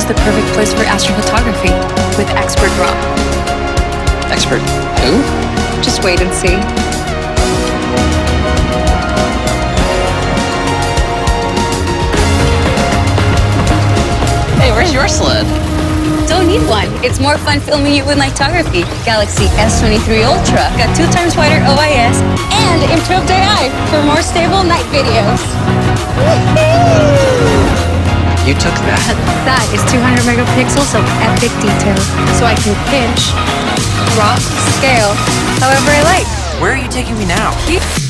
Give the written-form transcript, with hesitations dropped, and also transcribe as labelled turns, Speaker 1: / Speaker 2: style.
Speaker 1: the perfect place for astrophotography with expert Rob.
Speaker 2: Expert who?
Speaker 1: Just wait and see.
Speaker 2: Hey, where's your sled?
Speaker 1: Don't need one. It's more fun filming you with photography. Galaxy S23 Ultra got 2 times wider OIS and improved AI for more stable night videos.
Speaker 2: You took that?
Speaker 1: That is 200 megapixels of epic detail, so I can pinch, crop, scale, however I like.
Speaker 2: Where are you taking me now?
Speaker 1: Here.